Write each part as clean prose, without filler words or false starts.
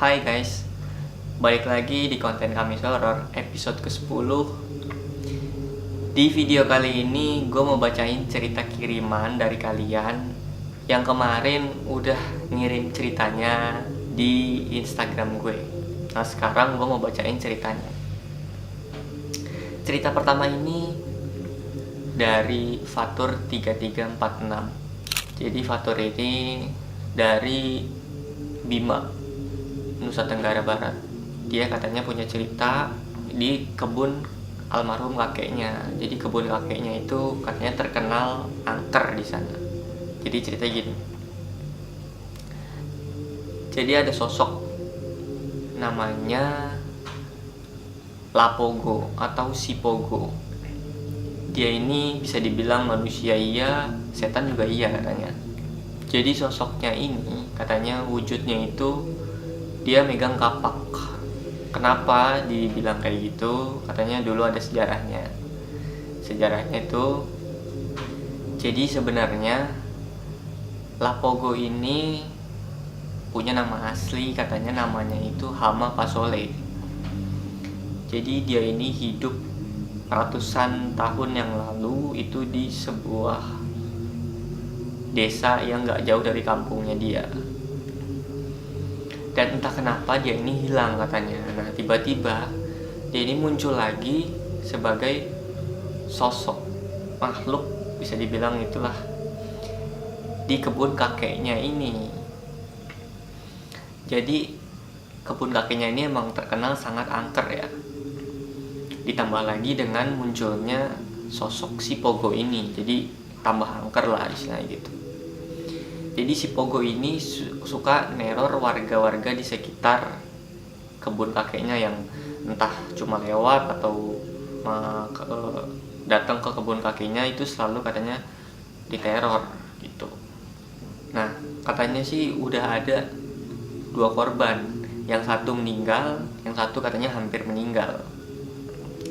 Hai guys, balik lagi di konten Kamis Horor episode ke-10. Di video kali ini gue mau bacain cerita kiriman dari kalian yang kemarin udah ngirim ceritanya di Instagram gue. Nah sekarang gue mau bacain ceritanya. Cerita pertama ini dari Fatur 3346. Jadi Fatur ini dari Bima, Nusa Tenggara Barat. Dia katanya punya cerita di kebun almarhum kakeknya. Jadi kebun kakeknya itu katanya terkenal angker di sana. Jadi cerita gini. Jadi ada sosok namanya Lapogo atau Sipogo. Dia ini bisa dibilang manusia iya, setan juga iya katanya. Jadi sosoknya ini katanya wujudnya itu dia megang kapak. Kenapa dibilang kayak gitu? Katanya dulu ada sejarahnya. Sejarahnya itu jadi sebenarnya Lapogo ini punya nama asli, katanya namanya itu Hama Pasole. Jadi dia ini hidup ratusan tahun yang lalu itu di sebuah desa yang gak jauh dari kampungnya dia. Dan entah kenapa dia ini hilang katanya. Nah tiba-tiba dia ini muncul lagi sebagai sosok makhluk, bisa dibilang itulah, di kebun kakeknya ini. Jadi kebun kakeknya ini emang terkenal sangat angker ya. Ditambah lagi dengan munculnya sosok si Pogo ini, jadi tambah angker lah istilahnya gitu. Jadi si Pogo ini suka neror warga-warga di sekitar kebun kakeknya yang entah cuma lewat atau datang ke kebun kakeknya, itu selalu katanya diteror gitu. Nah katanya sih udah ada 2 korban, yang satu meninggal, yang satu katanya hampir meninggal.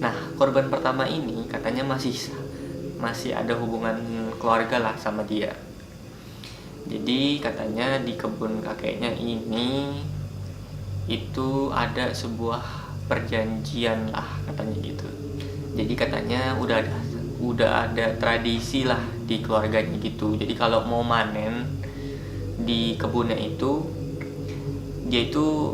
Nah korban pertama ini katanya masih ada hubungan keluarga lah sama dia. Jadi katanya di kebun kakeknya ini itu ada sebuah perjanjian lah katanya gitu. Jadi katanya udah ada tradisi lah di keluarganya gitu. Jadi kalau mau manen di kebunnya itu, dia itu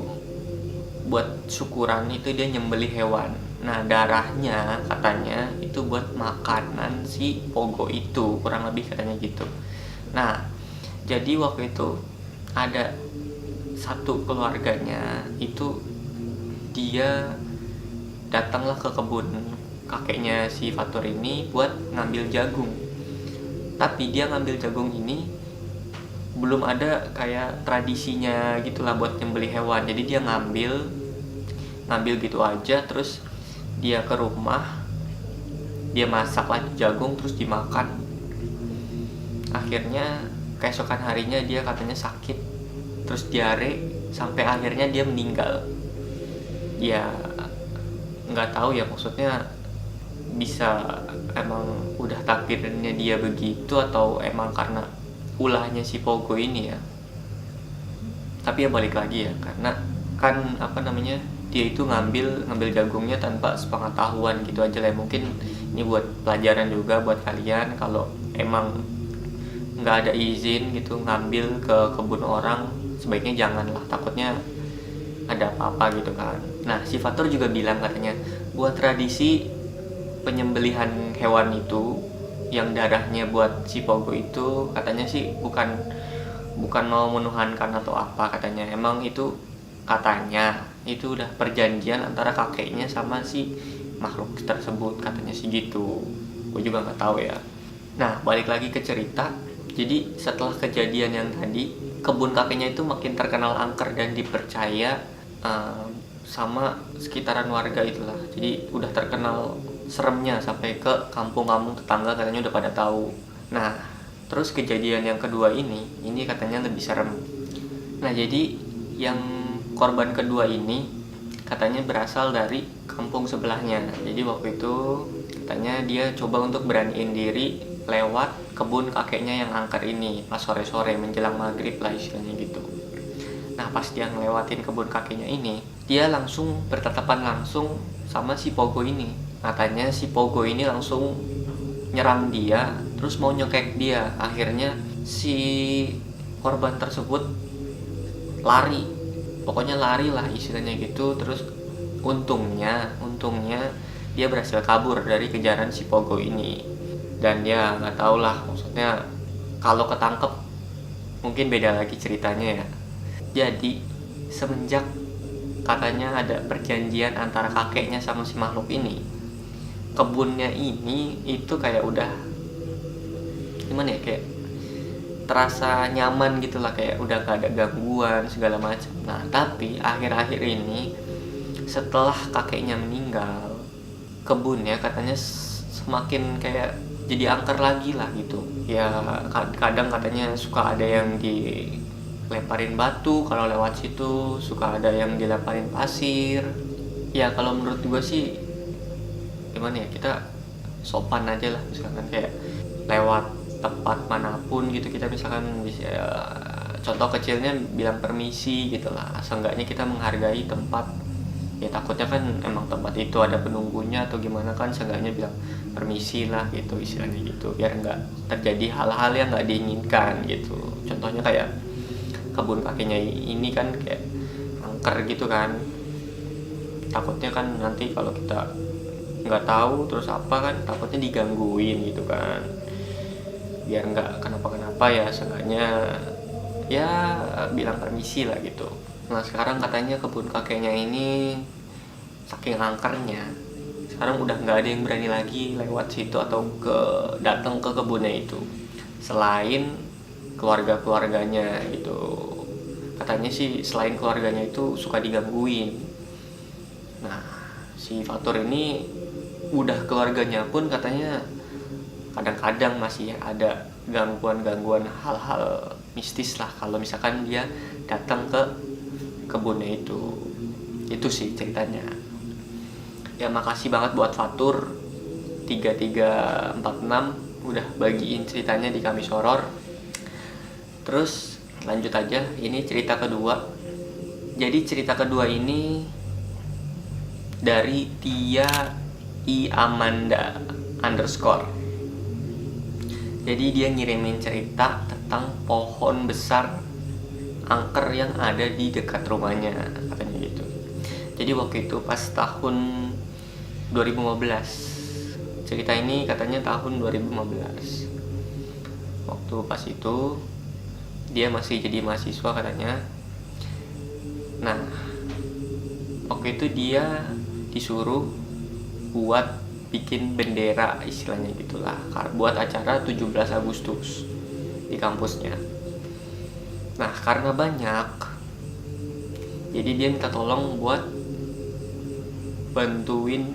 buat syukuran itu dia nyembelih hewan. Nah darahnya katanya itu buat makanan si Pogo itu, kurang lebih katanya gitu. Nah jadi waktu itu ada satu keluarganya itu dia datanglah ke kebun kakeknya si Fatur ini buat ngambil jagung. Tapi dia ngambil jagung ini belum ada kayak tradisinya gitulah buat nyembelih hewan. Jadi dia ngambil gitu aja, terus dia ke rumah, dia masak lagi jagung terus dimakan. Akhirnya keesokan harinya dia katanya sakit, terus diare, sampai akhirnya dia meninggal. Ya nggak tahu ya, maksudnya bisa emang udah takdirnya dia begitu atau emang karena ulahnya si Pogo ini ya. Tapi ya balik lagi ya, karena kan dia itu ngambil jagungnya tanpa sepengetahuan gitu aja lah. Mungkin ini buat pelajaran juga buat kalian, kalau emang nggak ada izin gitu ngambil ke kebun orang, sebaiknya janganlah, takutnya ada apa-apa gitu kan. Nah si Fatur juga bilang katanya buat tradisi penyembelihan hewan itu yang darahnya buat si Pogo itu, katanya sih bukan mau menuhankan atau apa katanya. Emang itu katanya itu udah perjanjian antara kakeknya sama si makhluk tersebut, katanya sih gitu. Gue juga nggak tahu ya. Nah balik lagi ke cerita. Jadi setelah kejadian yang tadi, kebun kakeknya itu makin terkenal angker dan dipercaya sama sekitaran warga itulah. Jadi udah terkenal seremnya sampai ke kampung-kampung tetangga, katanya udah pada tahu. Nah terus kejadian yang kedua ini katanya lebih serem. Nah jadi yang korban kedua ini katanya berasal dari kampung sebelahnya. Jadi waktu itu katanya dia coba untuk beraniin diri lewat kebun kakeknya yang angker ini pas sore-sore menjelang maghrib lah istilahnya gitu. Nah pas dia ngelewatin kebun kakeknya ini, dia langsung bertatapan langsung sama si Pogo ini. Katanya si Pogo ini langsung nyerang dia, terus mau nyekek dia. Akhirnya si korban tersebut lari, pokoknya lari lah istilahnya gitu. Terus untungnya dia berhasil kabur dari kejaran si Pogo ini. Dan ya nggak tau lah, maksudnya kalau ketangkep mungkin beda lagi ceritanya ya. Jadi semenjak katanya ada perjanjian antara kakeknya sama si makhluk ini, kebunnya ini itu kayak udah gimana ya, kayak terasa nyaman gitu lah, kayak udah gak ada gangguan segala macam. Nah tapi akhir-akhir ini setelah kakeknya meninggal, kebunnya katanya semakin kayak jadi angker lagi lah gitu ya. Kadang katanya suka ada yang dilemparin batu kalau lewat situ, suka ada yang dilemparin pasir. Ya kalau menurut gue sih gimana ya, kita sopan aja lah, misalkan kayak lewat tempat manapun gitu, kita misalkan bisa contoh kecilnya bilang permisi gitu lah, seenggaknya kita menghargai tempat. Ya takutnya kan emang tempat itu ada penunggunya atau gimana kan, seenggaknya bilang permisi lah gitu istilahnya gitu, biar nggak terjadi hal-hal yang nggak diinginkan gitu. Contohnya kayak kebun kakeknya ini kan kayak angker gitu kan, takutnya kan nanti kalau kita nggak tahu terus apa kan, takutnya digangguin gitu kan. Biar nggak kenapa-kenapa ya seenggaknya ya bilang permisi lah gitu. Nah sekarang katanya kebun kakeknya ini saking angkernya, sekarang udah nggak ada yang berani lagi lewat situ atau datang ke kebunnya itu, selain keluarganya gitu. Katanya sih selain keluarganya itu suka digangguin. Nah si Fatur ini udah keluarganya pun katanya kadang-kadang masih ada gangguan hal-hal mistis lah kalau misalkan dia datang ke kebunnya itu. Itu sih ceritanya. Ya makasih banget buat Fatur 3346 udah bagiin ceritanya di Kamis Horor. Terus lanjut aja, ini cerita kedua. Jadi cerita kedua ini dari Tia I Amanda _ Jadi dia ngirimin cerita tentang pohon besar angker yang ada di dekat rumahnya, katanya gitu. Jadi waktu itu pas tahun 2015, cerita ini katanya tahun 2015. Waktu pas itu dia masih jadi mahasiswa katanya. Nah waktu itu dia disuruh buat bikin bendera istilahnya gitulah, buat acara 17 Agustus di kampusnya. Nah karena banyak, jadi dia minta tolong buat bantuin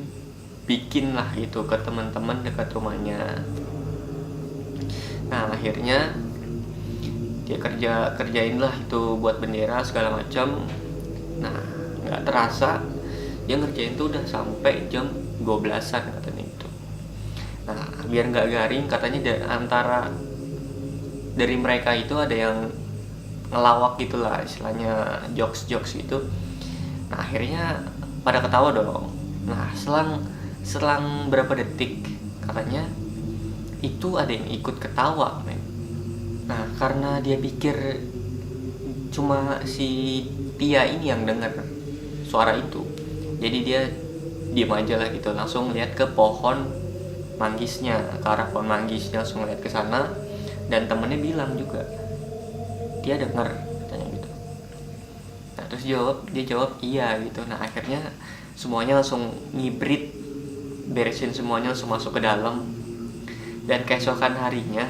bikin lah gitu ke teman-teman dekat rumahnya. Nah akhirnya dia kerjain lah itu buat bendera segala macam. Nah nggak terasa dia ngerjain tuh udah sampai jam 12-an katanya itu. Nah biar nggak garing katanya antara dari mereka itu ada yang ngelawak gitulah istilahnya, jokes gitu. Nah akhirnya pada ketawa dong. Nah selang berapa detik katanya itu ada yang ikut ketawa men. Nah karena dia pikir cuma si Tia ini yang dengar suara itu, jadi dia diam aja lah gitu, langsung lihat ke pohon manggisnya, ke arah pohon manggisnya, langsung lihat ke sana. Dan temennya bilang juga dia dengar katanya gitu. Nah terus dia jawab iya gitu. Nah akhirnya semuanya langsung ngibrit, beresin semuanya, langsung masuk ke dalam. Dan keesokan harinya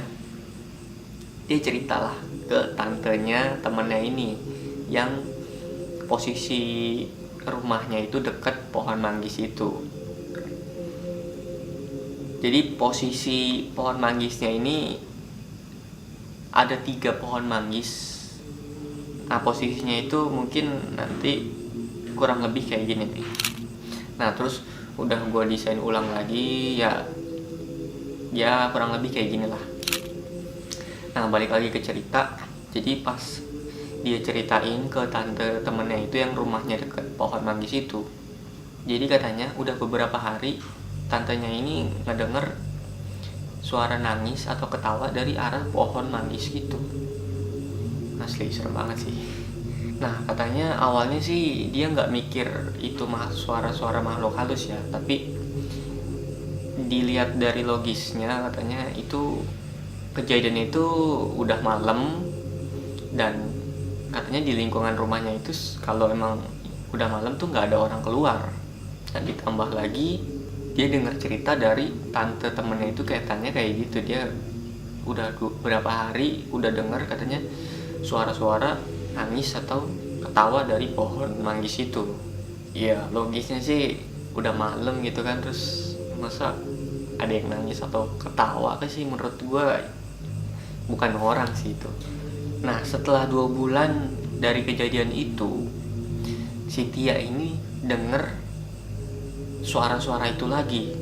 dia ceritalah ke tantenya temennya ini yang posisi rumahnya itu dekat pohon manggis itu. Jadi posisi pohon manggisnya ini ada 3 pohon manggis. Nah posisinya itu mungkin nanti kurang lebih kayak gini nih. Nah terus udah gue desain ulang lagi ya kurang lebih kayak gini lah. Nah balik lagi ke cerita. Jadi pas dia ceritain ke tante temennya itu yang rumahnya deket pohon manggis itu. Jadi katanya udah beberapa hari tantenya ini ngedenger suara nangis atau ketawa dari arah pohon manggis gitu. Asli serem banget sih. Nah katanya awalnya sih dia nggak mikir itu suara-suara makhluk halus ya, tapi dilihat dari logisnya katanya itu kejadian itu udah malam, dan katanya di lingkungan rumahnya itu kalau emang udah malam tuh nggak ada orang keluar. Dan ditambah lagi dia dengar cerita dari tante temennya itu kaitannya kayak gitu, dia udah berapa hari udah dengar katanya suara-suara nangis atau ketawa dari pohon manggis itu. Ya logisnya sih udah malam gitu kan, terus masa ada yang nangis atau ketawa kan sih, menurut gua bukan orang sih itu. Nah setelah 2 bulan dari kejadian itu, si Tia ini denger suara-suara itu lagi.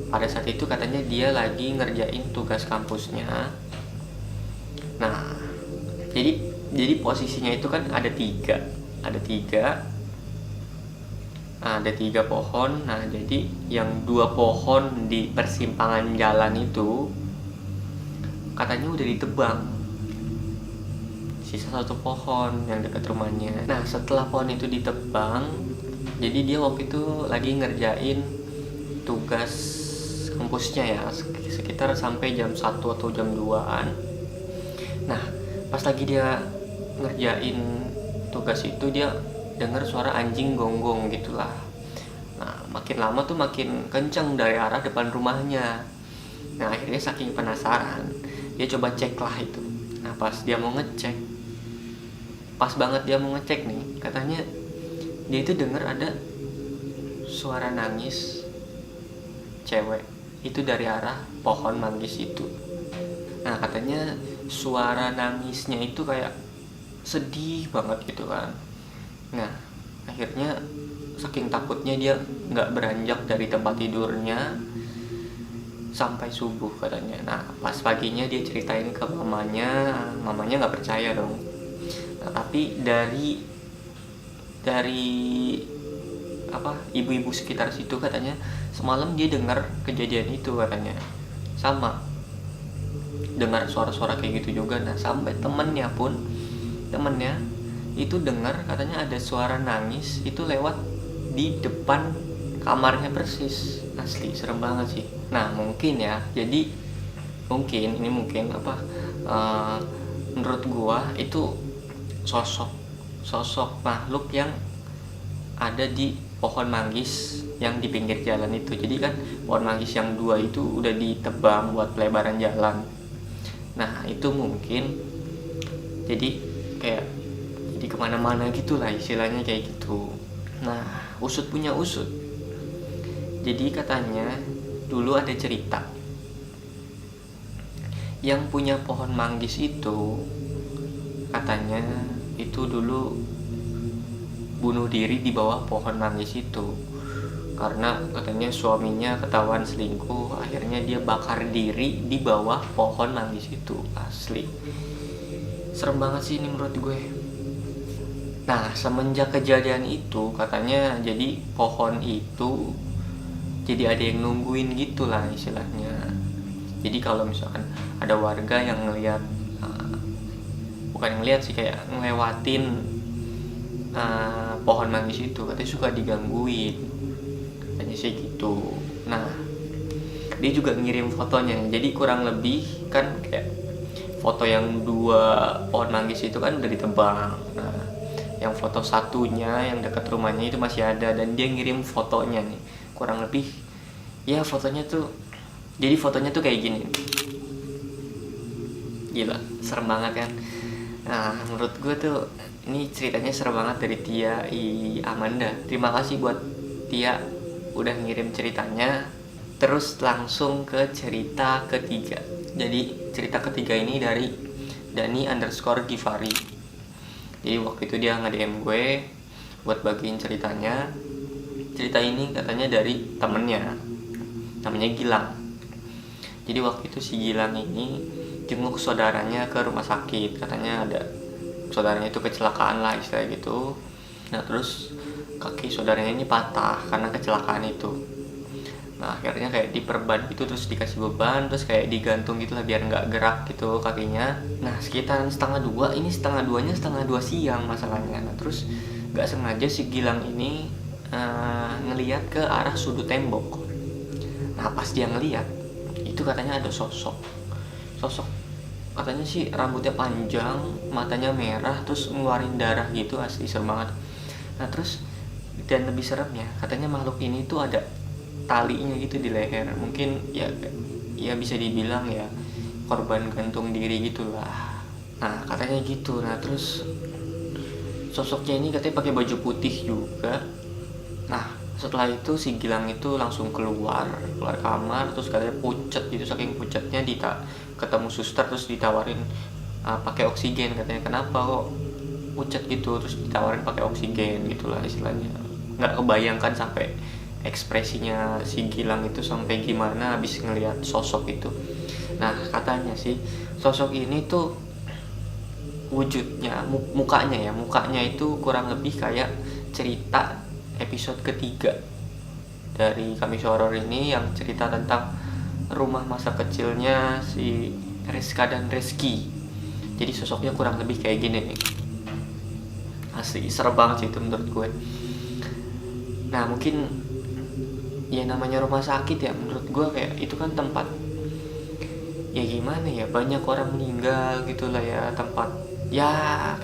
Pada saat itu katanya dia lagi ngerjain tugas kampusnya. Nah jadi posisinya itu kan ada tiga pohon. Nah jadi yang 2 pohon di persimpangan jalan itu katanya udah ditebang, sisa 1 pohon yang dekat rumahnya. Nah setelah pohon itu ditebang, jadi dia waktu itu lagi ngerjain tugas kampusnya ya, sekitar sampai jam 1 atau jam 2an. Nah pas lagi dia ngerjain tugas itu, dia dengar suara anjing gonggong gitulah. Nah makin lama tuh makin kenceng dari arah depan rumahnya. Nah akhirnya saking penasaran, dia coba cek lah itu. Nah pas banget dia mau ngecek nih, katanya dia itu dengar ada suara nangis cewek itu dari arah pohon manggis itu. Nah katanya suara nangisnya itu kayak sedih banget gitu kan. Nah akhirnya saking takutnya dia nggak beranjak dari tempat tidurnya sampai subuh katanya. Nah pas paginya dia ceritain ke mamanya nggak percaya dong. Nah tapi dari ibu-ibu sekitar situ katanya semalam dia dengar kejadian itu, katanya sama dengar suara-suara kayak gitu juga. Nah sampai temennya itu dengar katanya ada suara nangis itu lewat di depan kamarnya persis. Asli serem banget sih. Nah mungkin ya, jadi mungkin menurut gua itu sosok makhluk yang ada di pohon manggis yang di pinggir jalan itu. Jadi kan pohon manggis yang 2 itu udah ditebang buat pelebaran jalan. Nah itu mungkin jadi kemana-mana gitulah istilahnya kayak gitu. Nah usut punya usut, jadi katanya dulu ada cerita yang punya pohon manggis itu, katanya itu dulu bunuh diri di bawah pohon manggis itu karena katanya suaminya ketahuan selingkuh. Akhirnya dia bakar diri di bawah pohon manggis itu. Asli serem banget sih ini menurut gue. Nah semenjak kejadian itu katanya jadi pohon itu jadi ada yang nungguin gitulah istilahnya. Jadi kalau misalkan ada warga yang ngelihat, bukan ngelihat sih, kayak ngelewatin pohon manggis itu, katanya suka digangguin, katanya sih gitu. Nah dia juga ngirim fotonya, jadi kurang lebih kan kayak foto yang 2 pohon manggis itu kan udah ditebang. Nah yang foto satunya yang dekat rumahnya itu masih ada, dan dia ngirim fotonya nih, kurang lebih ya fotonya tuh kayak gini. Gila serem banget kan. Nah menurut gue tuh ini ceritanya serem banget dari Tia Amanda. Terima kasih buat Tia udah ngirim ceritanya. Terus langsung ke cerita ketiga. Jadi cerita ketiga ini dari Dani_Givari. Jadi waktu itu dia nge-DM gue buat bagiin ceritanya. Cerita ini katanya dari temennya, namanya Gilang. Jadi waktu itu si Gilang ini jenguk saudaranya ke rumah sakit, katanya ada saudaranya itu kecelakaan lah istilahnya gitu. Nah terus kaki saudaranya ini patah karena kecelakaan itu. Nah akhirnya kayak diperban gitu, terus dikasih beban, terus kayak digantung gitu lah biar nggak gerak gitu kakinya. Nah sekitaran setengah dua, ini setengah dua siang masalahnya. Nah terus nggak sengaja si Gilang ini ngelihat ke arah sudut tembok. Nah pas dia ngelihat itu katanya ada sosok katanya sih rambutnya panjang, matanya merah, terus ngeluarin darah gitu, asli serem banget. Nah terus dan lebih seremnya katanya makhluk ini tuh ada talinya gitu di leher, mungkin ya bisa dibilang ya korban gantung diri gitulah. Nah katanya gitu. Nah terus sosoknya ini katanya pakai baju putih juga. Nah setelah itu si Gilang itu langsung keluar kamar, terus katanya pucat gitu, saking pucatnya ketemu suster, terus ditawarin pakai oksigen. Katanya kenapa kok pucat gitu, terus ditawarin pakai oksigen gitulah istilahnya. Nggak kebayangkan sampai ekspresinya si Gilang itu sampai gimana habis ngelihat sosok itu. Nah katanya sih sosok ini tuh wujudnya, mukanya itu kurang lebih kayak cerita episode ketiga dari Kamis Horor ini, yang cerita tentang rumah masa kecilnya si Rizka dan Rizky. Jadi sosoknya kurang lebih kayak gini nih, asli serem banget sih itu menurut gue. Nah mungkin ya namanya rumah sakit ya, menurut gue kayak itu kan tempat ya gimana ya, banyak orang meninggal gitulah ya, tempat ya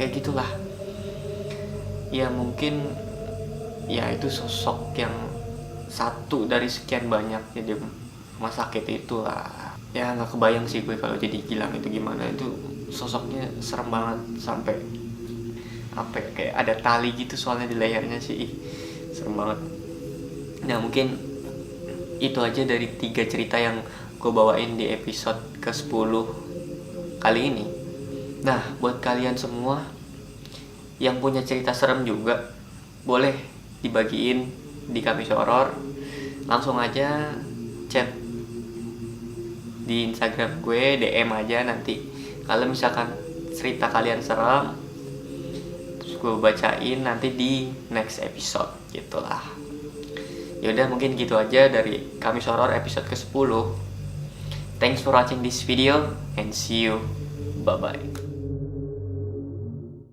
kayak gitulah ya. Mungkin ya itu sosok yang satu dari sekian banyak jadi rumah sakit itulah ya. Nggak kebayang sih gue kalau jadi Gilang itu gimana, itu sosoknya serem banget sampai apa ya, kayak ada tali gitu soalnya di lehernya sih, serem banget. Nah mungkin itu aja dari 3 cerita yang gue bawain di episode ke-10 kali ini. Nah buat kalian semua yang punya cerita serem juga, boleh dibagiin di Kamis Horor. Langsung aja chat di Instagram gue, DM aja nanti kalau misalkan cerita kalian serem, terus gue bacain nanti di next episode gitulah. Yaudah mungkin gitu aja dari Kamis Horor episode ke-10. Thanks for watching this video and see you. Bye bye.